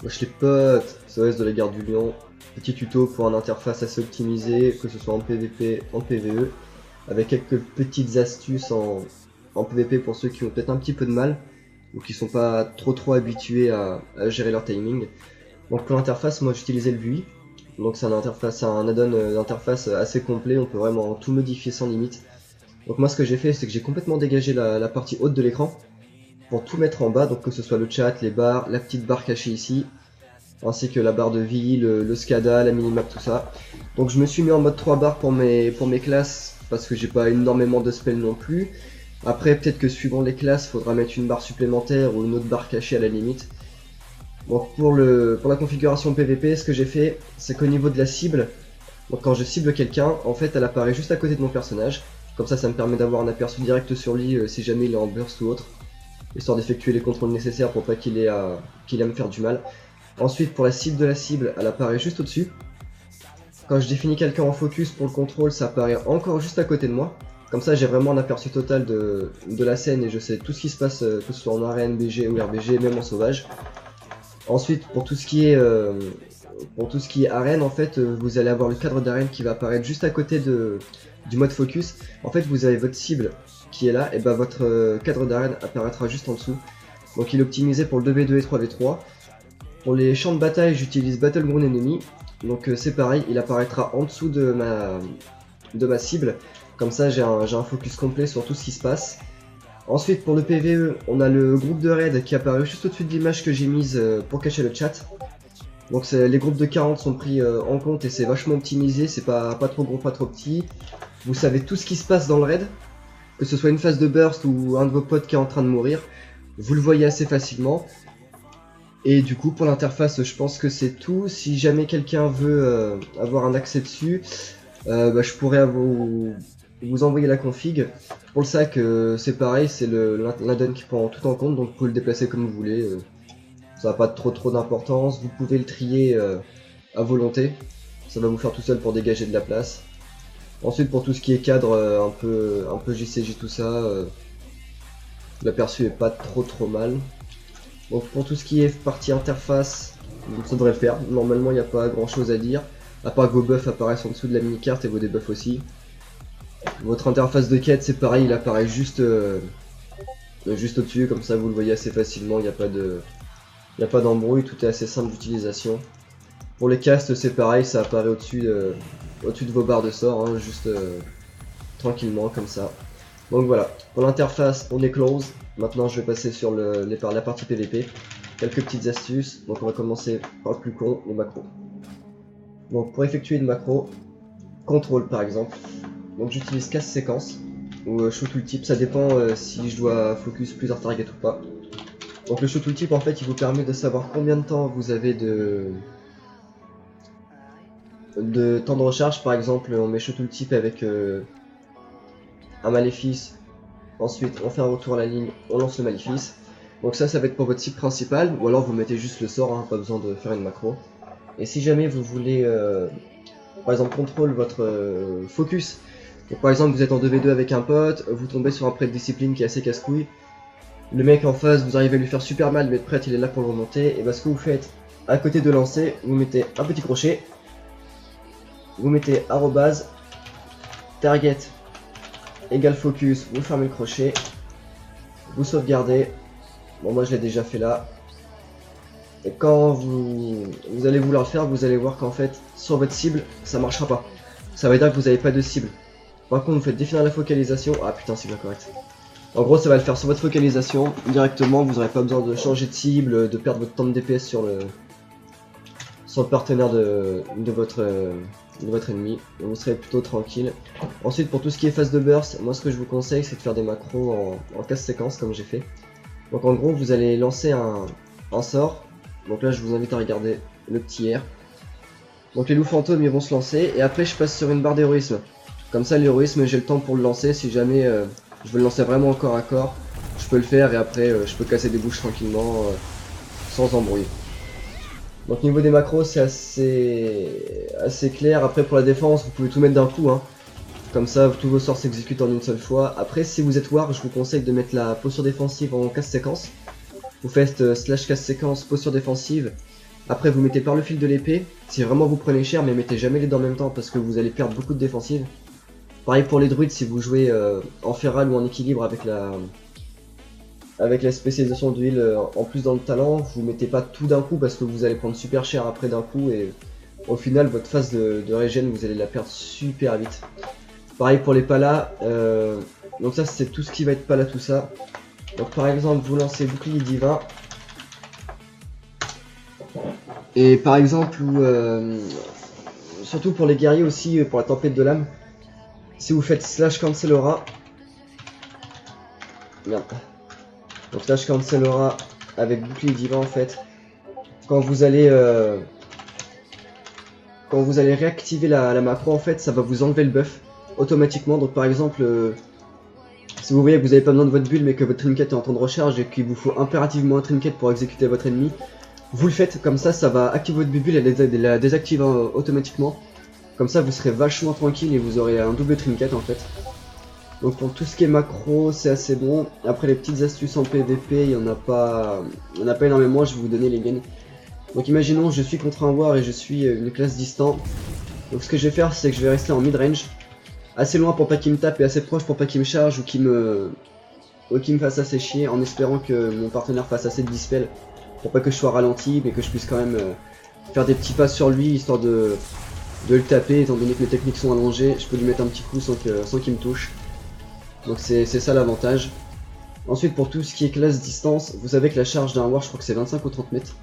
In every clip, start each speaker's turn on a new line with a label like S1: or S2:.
S1: Wesh les potes, c'est OS de la Garde du Lion. Petit tuto pour une interface assez optimisée, que ce soit en PvP, en PvE, avec quelques petites astuces en PvP pour ceux qui ont peut-être un petit peu de mal, ou qui sont pas trop habitués à gérer leur timing. Donc pour l'interface, moi j'utilisais le Vue. Donc c'est un add-on d'interface assez complet, on peut vraiment tout modifier sans limite. Donc moi ce que j'ai fait, c'est que j'ai complètement dégagé la partie haute de l'écran, pour tout mettre en bas, donc que ce soit le chat, les barres, la petite barre cachée ici, ainsi que la barre de vie, le SCADA, la minimap, tout ça. Donc je me suis mis en mode 3 barres pour mes classes, parce que j'ai pas énormément de spells non plus. Après peut-être que suivant les classes, faudra mettre une barre supplémentaire ou une autre barre cachée à la limite. Donc pour la configuration PVP, ce que j'ai fait, c'est qu'au niveau de la cible, donc quand je cible quelqu'un, en fait elle apparaît juste à côté de mon personnage. Comme ça me permet d'avoir un aperçu direct sur lui si jamais il est en burst ou autre, histoire d'effectuer les contrôles nécessaires pour pas qu'il ait à me faire du mal. Ensuite, pour la cible de la cible, elle apparaît juste au-dessus. Quand je définis quelqu'un en focus pour le contrôle, ça apparaît encore juste à côté de moi. Comme ça, j'ai vraiment un aperçu total de la scène et je sais tout ce qui se passe, que ce soit en arène, BG ou RBG, même en sauvage. Ensuite, pour tout ce qui est arène, en fait, vous allez avoir le cadre d'arène qui va apparaître juste à côté du mode focus. En fait, vous avez votre cible qui est là, et bah votre cadre d'arène apparaîtra juste en dessous. Donc il est optimisé pour le 2v2 et 3v3. Pour les champs de bataille, j'utilise Battleground Enemy. Donc c'est pareil, il apparaîtra en dessous de ma cible. Comme ça, j'ai un focus complet sur tout ce qui se passe. Ensuite, pour le PvE, on a le groupe de raid qui apparaît juste au-dessus de l'image que j'ai mise pour cacher le chat. Donc les groupes de 40 sont pris en compte et c'est vachement optimisé, c'est pas trop gros, pas trop petit. Vous savez tout ce qui se passe dans le raid, que ce soit une phase de burst ou un de vos potes qui est en train de mourir. Vous le voyez assez facilement. Et du coup, pour l'interface, je pense que c'est tout. Si jamais quelqu'un veut avoir un accès dessus, je pourrais vous envoyer la config. Pour le sac, c'est pareil, c'est l'add-on qui prend tout en compte, donc vous pouvez le déplacer comme vous voulez. Ça n'a pas trop d'importance. Vous pouvez le trier à volonté. Ça va vous faire tout seul pour dégager de la place. Ensuite, pour tout ce qui est cadre, un peu JCJ, tout ça, l'aperçu est pas trop mal. Donc pour tout ce qui est partie interface, ça devrait le faire. Normalement, il n'y a pas grand chose à dire. À part que vos buffs apparaissent en dessous de la mini-carte et vos debuffs aussi. Votre interface de quête, c'est pareil, il apparaît juste au-dessus, comme ça vous le voyez assez facilement, il n'y a pas d'embrouille, tout est assez simple d'utilisation. Pour les castes, c'est pareil, ça apparaît au-dessus de vos barres de sort, hein, juste tranquillement, comme ça. Donc voilà, pour l'interface, on est close. Maintenant, je vais passer sur la partie PVP. Quelques petites astuces. Donc on va commencer par le plus con, les macros. Donc pour effectuer une macro, contrôle par exemple. Donc j'utilise casse séquence ou shoot tooltip, ça dépend si je dois focus plusieurs targets ou pas. Donc le shoot tooltip en fait il vous permet de savoir combien de temps vous avez de temps de recharge. Par exemple on met shoot tooltip avec un maléfice. Ensuite, on fait un retour à la ligne, on lance le maléfice. Donc ça va être pour votre cible principale, ou alors vous mettez juste le sort, hein, pas besoin de faire une macro. Et si jamais vous voulez, par exemple, contrôle votre focus, donc par exemple vous êtes en 2v2 avec un pote, vous tombez sur un prêt de discipline qui est assez casse-couille, le mec en face, vous arrivez à lui faire super mal, mais le prêtre il est là pour le remonter, et bah ce que vous faites, à côté de lancer, vous mettez un petit crochet, vous mettez arrobase, target égale focus, vous fermez le crochet, vous sauvegardez. Bon, moi je l'ai déjà fait là. Et quand vous allez vouloir le faire, vous allez voir qu'en fait, sur votre cible, ça marchera pas. Ça veut dire que vous n'avez pas de cible. Par contre, vous faites définir la focalisation. Ah putain, c'est bien correct. En gros, ça va le faire sur votre focalisation directement. Vous n'aurez pas besoin de changer de cible, de perdre votre temps de DPS sur le partenaire de votre ennemi. Donc, vous serez plutôt tranquille. Ensuite, pour tout ce qui est phase de burst, moi ce que je vous conseille, c'est de faire des macros en casse séquence comme j'ai fait. Donc en gros, vous allez lancer un sort. Donc là, je vous invite à regarder le petit R. Donc les loups fantômes, ils vont se lancer. Et après, je passe sur une barre d'héroïsme. Comme ça, l'héroïsme, j'ai le temps pour le lancer. Si jamais je veux le lancer vraiment au corps à corps, je peux le faire. Et après, je peux casser des bouches tranquillement, sans embrouille. Donc niveau des macros, c'est assez clair. Après, pour la défense, vous pouvez tout mettre d'un coup, hein. Comme ça, tous vos sorts s'exécutent en une seule fois. Après, si vous êtes war, je vous conseille de mettre la posture défensive en casse séquence. Vous faites slash casse séquence, posture défensive. Après vous mettez par le fil de l'épée, si vraiment vous prenez cher, mais mettez jamais les deux en même temps parce que vous allez perdre beaucoup de défensive. Pareil pour les druides, si vous jouez en feral ou en équilibre avec la spécialisation d'huile en plus dans le talent, vous mettez pas tout d'un coup parce que vous allez prendre super cher après d'un coup et au final votre phase de régène vous allez la perdre super vite. Pareil pour les palas, donc ça c'est tout ce qui va être pala tout ça. Donc par exemple vous lancez bouclier divin. Et par exemple, surtout pour les guerriers aussi, pour la tempête de l'âme, si vous faites slash cancel aura, merde, donc slash cancel aura avec bouclier divin en fait, quand vous allez réactiver la macro en fait, ça va vous enlever le buff automatiquement. Donc par exemple, si vous voyez que vous n'avez pas besoin de votre bulle mais que votre trinket est en temps de recharge et qu'il vous faut impérativement un trinket pour exécuter votre ennemi, vous le faites comme ça va activer votre bulle et la désactive automatiquement. Comme ça vous serez vachement tranquille et vous aurez un double trinket en fait. Donc pour tout ce qui est macro c'est assez bon. Après les petites astuces en PVP il n'y en a pas énormément, je vais vous donner les gains. Donc imaginons je suis contre un war et je suis une classe distant. Donc ce que je vais faire c'est que je vais rester en mid range. Assez loin pour pas qu'il me tape et assez proche pour pas qu'il me charge ou qu'il me fasse assez chier, en espérant que mon partenaire fasse assez de dispel pour pas que je sois ralenti mais que je puisse quand même faire des petits pas sur lui histoire de le taper. Étant donné que mes techniques sont allongées, je peux lui mettre un petit coup sans qu'il me touche. Donc c'est ça l'avantage. Ensuite pour tout ce qui est classe distance, vous savez que la charge d'un war je crois que c'est 25 ou 30 mètres.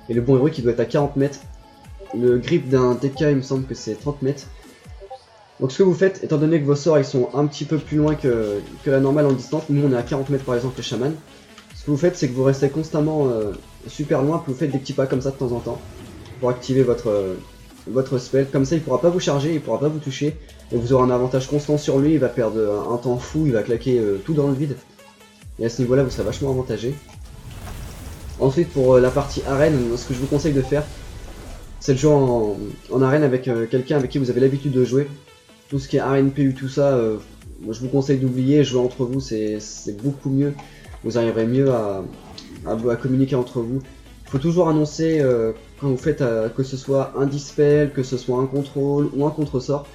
S1: Et le bon héros qui doit être à 40 mètres. Le grip d'un TK il me semble que c'est 30 mètres. Donc ce que vous faites, étant donné que vos sorts ils sont un petit peu plus loin que la normale en distance, nous on est à 40 mètres par exemple les chamans, ce que vous faites c'est que vous restez constamment super loin, puis vous faites des petits pas comme ça de temps en temps pour activer votre spell. Comme ça il pourra pas vous charger, il pourra pas vous toucher, et vous aurez un avantage constant sur lui, il va perdre un temps fou, il va claquer tout dans le vide, et à ce niveau là vous serez vachement avantagé. Ensuite pour la partie arène, ce que je vous conseille de faire, c'est de jouer en arène avec quelqu'un avec qui vous avez l'habitude de jouer. Tout ce qui est arène PU, tout ça, je vous conseille d'oublier, jouer entre vous, c'est beaucoup mieux. Vous arriverez mieux à communiquer entre vous. Il faut toujours annoncer quand vous faites que ce soit un dispel, que ce soit un contrôle ou un contre-sort.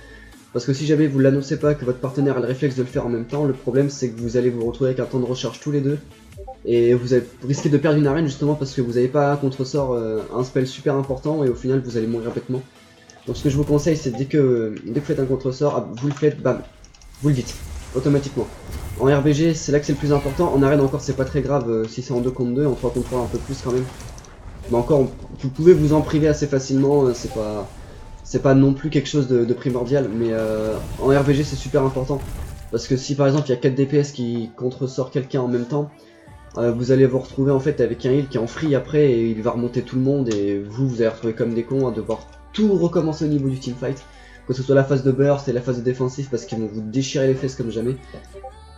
S1: Parce que si jamais vous l'annoncez pas, que votre partenaire a le réflexe de le faire en même temps, le problème c'est que vous allez vous retrouver avec un temps de recharge tous les deux. Et vous risquez de perdre une arène justement parce que vous n'avez pas un contre-sort, un spell super important, et au final vous allez mourir bêtement. Donc ce que je vous conseille c'est dès que vous faites un contre-sort, vous le faites, bam, vous le dites, automatiquement. En RBG c'est là que c'est le plus important, en arène encore c'est pas très grave si c'est en 2 contre 2, en 3 contre 3 un peu plus quand même. Mais encore, vous pouvez vous en priver assez facilement, c'est pas non plus quelque chose de primordial, mais en RBG c'est super important. Parce que si par exemple il y a 4 DPS qui contre-sort quelqu'un en même temps, vous allez vous retrouver en fait avec un heal qui est en free après et il va remonter tout le monde et vous allez retrouver comme des cons à devoir tout recommencer au niveau du teamfight, que ce soit la phase de burst et la phase de défensif parce qu'ils vont vous déchirer les fesses comme jamais.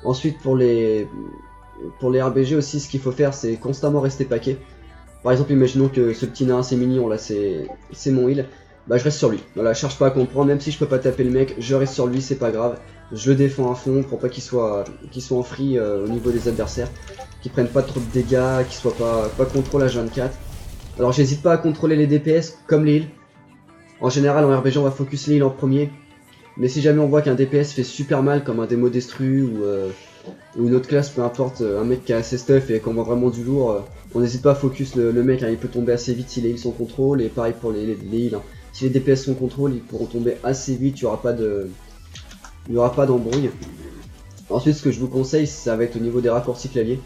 S1: Ensuite pour les RBG aussi ce qu'il faut faire c'est constamment rester paquet. Par exemple imaginons que ce petit nain c'est mignon là c'est mon heal, bah je reste sur lui, voilà, je cherche pas à comprendre, même si je peux pas taper le mec, je reste sur lui, c'est pas grave, je le défends à fond pour pas qu'il soit en free au niveau des adversaires, qu'ils prennent pas trop de dégâts, qu'ils soient pas contrôle H24. Alors j'hésite pas à contrôler les DPS comme les heals. En général en RBG on va focus les heals en premier, mais si jamais on voit qu'un DPS fait super mal comme un démo destru ou une autre classe, peu importe, un mec qui a assez stuff et qu'on voit vraiment du lourd, on n'hésite pas à focus le mec, hein, il peut tomber assez vite si les heals sont contrôle, et pareil pour les heals. Hein. Si les DPS sont contrôle, ils pourront tomber assez vite, il n'y aura pas d'embrouille. Ensuite ce que je vous conseille ça va être au niveau des raccourcis clavier.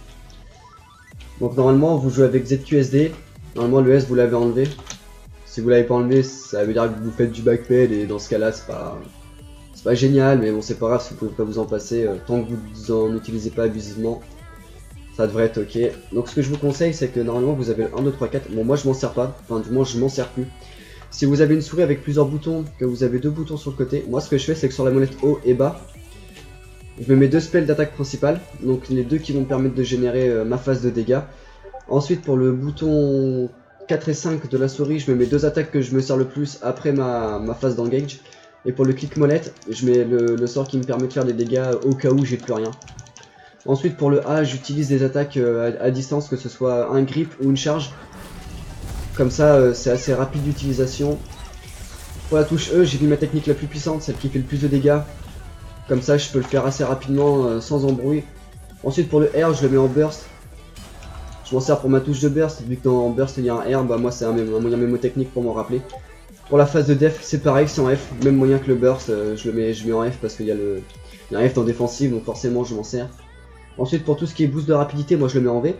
S1: Donc normalement vous jouez avec ZQSD, normalement le S vous l'avez enlevé. Si vous l'avez pas enlevé ça veut dire que vous faites du backped et dans ce cas là c'est pas génial, mais bon c'est pas grave si vous pouvez pas vous en passer, tant que vous en utilisez pas abusivement, ça devrait être ok. Donc ce que je vous conseille c'est que normalement vous avez le 1, 2, 3, 4, bon moi je m'en sers pas, enfin du moins je m'en sers plus. Si vous avez une souris avec plusieurs boutons, que vous avez 2 boutons sur le côté, moi ce que je fais c'est que sur la molette haut et bas, je me mets 2 spells d'attaque principale, donc les 2 qui vont me permettre de générer ma phase de dégâts. Ensuite pour le bouton 4 et 5 de la souris, je me mets 2 attaques que je me sers le plus après ma phase d'engage. Et pour le clic molette, je mets le sort qui me permet de faire des dégâts au cas où j'ai plus rien. Ensuite pour le A, j'utilise des attaques à distance, que ce soit un grip ou une charge. Comme ça, c'est assez rapide d'utilisation. Pour la touche E, j'ai mis ma technique la plus puissante, celle qui fait le plus de dégâts. Comme ça, je peux le faire assez rapidement, sans embrouille. Ensuite, pour le R, je le mets en burst. Je m'en sers pour ma touche de burst, vu que dans burst il y a un R, bah moi c'est un moyen mémotechnique pour m'en rappeler. Pour la phase de def, c'est pareil, c'est en F, même moyen que le burst, je mets en F parce qu'il y a un F dans défensive, donc forcément je m'en sers. Ensuite, pour tout ce qui est boost de rapidité, moi je le mets en V.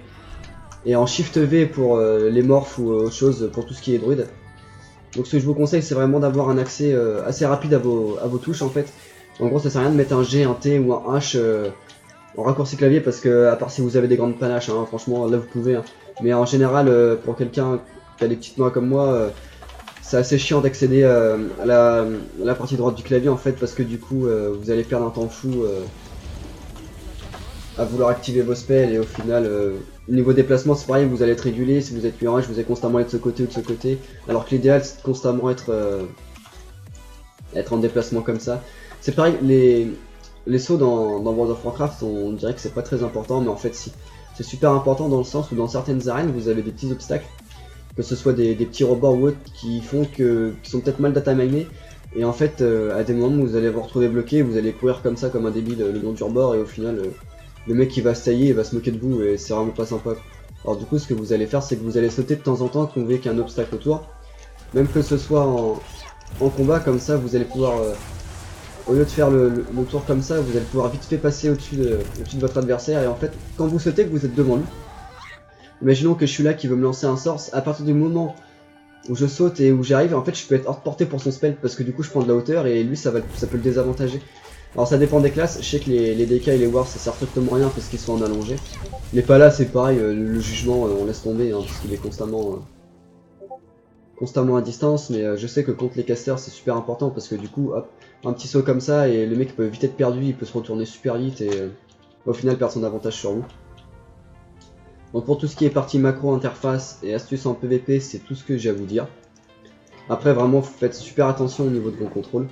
S1: Et en Shift V pour les morphes ou autre chose, pour tout ce qui est druide. Donc ce que je vous conseille, c'est vraiment d'avoir un accès assez rapide à vos touches en fait. En gros, ça sert à rien de mettre un G, un T ou un H en raccourci clavier, parce que, à part si vous avez des grandes panaches, hein, franchement, là vous pouvez. Hein. Mais en général, pour quelqu'un qui a des petites mains comme moi, c'est assez chiant d'accéder à la partie droite du clavier en fait, parce que du coup, vous allez perdre un temps fou à vouloir activer vos spells, et au final, niveau déplacement, c'est pareil, vous allez être régulé. Si vous êtes plus en H, vous allez constamment être de ce côté ou de ce côté, alors que l'idéal, c'est de constamment être en déplacement comme ça. C'est pareil, les sauts dans World of Warcraft, on dirait que c'est pas très important, mais en fait si. C'est super important dans le sens où dans certaines arènes, vous avez des petits obstacles, que ce soit des petits rebords ou autres, qui sont peut-être mal dataminés, et en fait, à des moments où vous allez vous retrouver bloqué, vous allez courir comme ça, comme un débile, le long du rebord, et au final, le mec qui va se tailler, il va se moquer de vous, et c'est vraiment pas sympa. Alors du coup, ce que vous allez faire, c'est que vous allez sauter de temps en temps quand vous voyez qu'il y a un obstacle autour, même que ce soit en combat, comme ça, vous allez pouvoir... au lieu de faire le tour comme ça, vous allez pouvoir vite fait passer au-dessus de votre adversaire, et en fait, quand vous sautez, que vous êtes devant lui, imaginons que je suis là qui veut me lancer un sort, à partir du moment où je saute et où j'arrive, en fait, je peux être hors de portée pour son spell, parce que du coup, je prends de la hauteur, et lui, ça peut le désavantager. Alors ça dépend des classes, je sais que les DK et les Wars, ça sert strictement rien, parce qu'ils sont en allongé. Mais pas là, c'est pareil, le jugement, on laisse tomber, hein, parce qu'il est constamment à distance, mais je sais que contre les casters c'est super important, parce que du coup, hop, un petit saut comme ça et le mec peut vite être perdu, il peut se retourner super vite et au final perdre son avantage sur vous. Donc pour tout ce qui est partie macro, interface et astuces en PvP, c'est tout ce que j'ai à vous dire. Après vraiment, faites super attention au niveau de vos contrôles.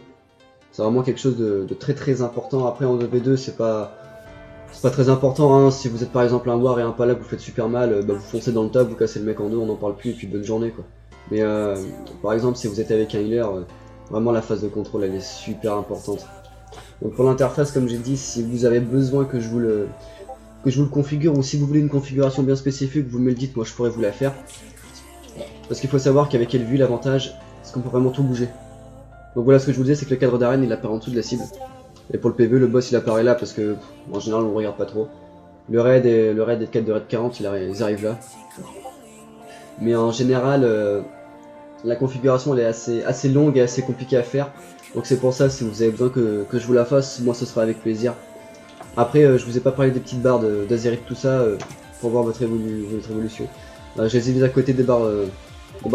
S1: C'est vraiment quelque chose de très important. Après en 2v2, c'est pas très important, hein. Si vous êtes par exemple un war et un pala, vous faites super mal, bah, vous foncez dans le tas, vous cassez le mec en deux, on n'en parle plus et puis bonne journée quoi. Mais par exemple si vous êtes avec un healer, vraiment la phase de contrôle elle est super importante. Donc pour l'interface, comme j'ai dit, si vous avez besoin que je vous le configure, ou si vous voulez une configuration bien spécifique, vous me le dites, moi je pourrais vous la faire. Parce qu'il faut savoir qu'avec Elvu, l'avantage, c'est qu'on peut vraiment tout bouger. Donc voilà, ce que je vous disais, c'est que le cadre d'arène il apparaît en dessous de la cible. Et pour le PvE, le boss il apparaît là parce que en général on regarde pas trop. Le raid et le quêtes de raid 40, ils arrivent là. Mais en général, la configuration elle est assez longue et assez compliquée à faire. Donc c'est pour ça, si vous avez besoin que je vous la fasse, moi ce sera avec plaisir. Après, je vous ai pas parlé des petites barres d'Azeroth, tout ça, pour voir votre évolution. Je les ai mis à côté des barres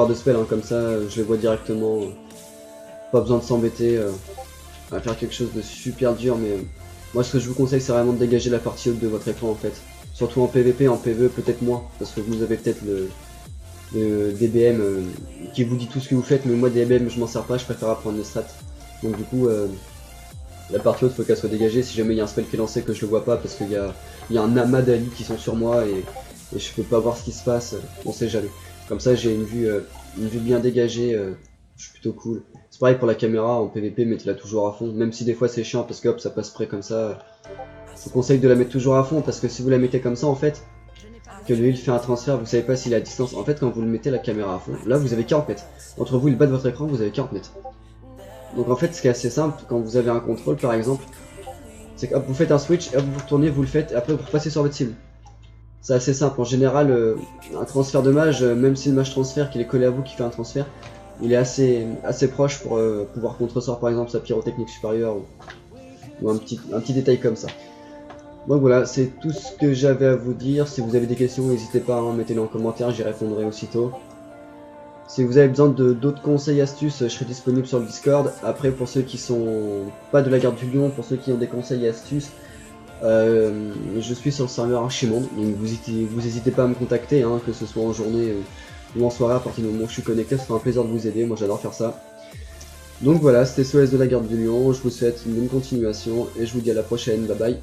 S1: de spell, hein, comme ça je les vois directement. Pas besoin de s'embêter à faire quelque chose de super dur, mais moi ce que je vous conseille c'est vraiment de dégager la partie haute de votre écran en fait. Surtout en PvP, en PvE peut-être moins, parce que vous avez peut-être le DBM qui vous dit tout ce que vous faites, mais moi DBM je m'en sers pas, je préfère apprendre les stats. Donc du coup, la partie haute faut qu'elle soit dégagée si jamais il y a un spell qui est lancé que je le vois pas, parce qu'il y a un amas d'alliés qui sont sur moi et je peux pas voir ce qui se passe, on sait jamais. Comme ça j'ai une vue bien dégagée, je suis plutôt cool. C'est pareil pour la caméra, en PvP mettez-la toujours à fond, même si des fois c'est chiant parce que hop ça passe près comme ça. Je vous conseille de la mettre toujours à fond, parce que si vous la mettez comme ça en fait, que lui il fait un transfert, vous savez pas s'il est à distance. En fait quand vous le mettez la caméra à fond, là vous avez 40 mètres. Entre vous et le bas de votre écran, vous avez 40 mètres. Donc en fait ce qui est assez simple, quand vous avez un contrôle par exemple, c'est que hop, vous faites un switch, hop, vous retournez, vous le faites, et après vous repassez sur votre cible. C'est assez simple, en général un transfert de mage, même si le mage transfert qu'il est collé à vous qui fait un transfert, il est assez proche pour pouvoir contresort par exemple sa pyrotechnique supérieure ou un petit détail comme ça. Donc voilà, c'est tout ce que j'avais à vous dire. Si vous avez des questions, n'hésitez pas, hein, mettez-les en commentaire, j'y répondrai aussitôt. Si vous avez besoin d'autres conseils, astuces, je serai disponible sur le Discord. Après, pour ceux qui sont pas de la garde du lion, pour ceux qui ont des conseils et astuces, je suis sur le serveur Archimonde, donc vous hésitez pas à me contacter, hein, que ce soit en journée ou en soirée, à partir du moment où je suis connecté, ce sera un plaisir de vous aider, moi j'adore faire ça. Donc voilà, c'était SOS de la garde du lion, je vous souhaite une bonne continuation et je vous dis à la prochaine, bye bye.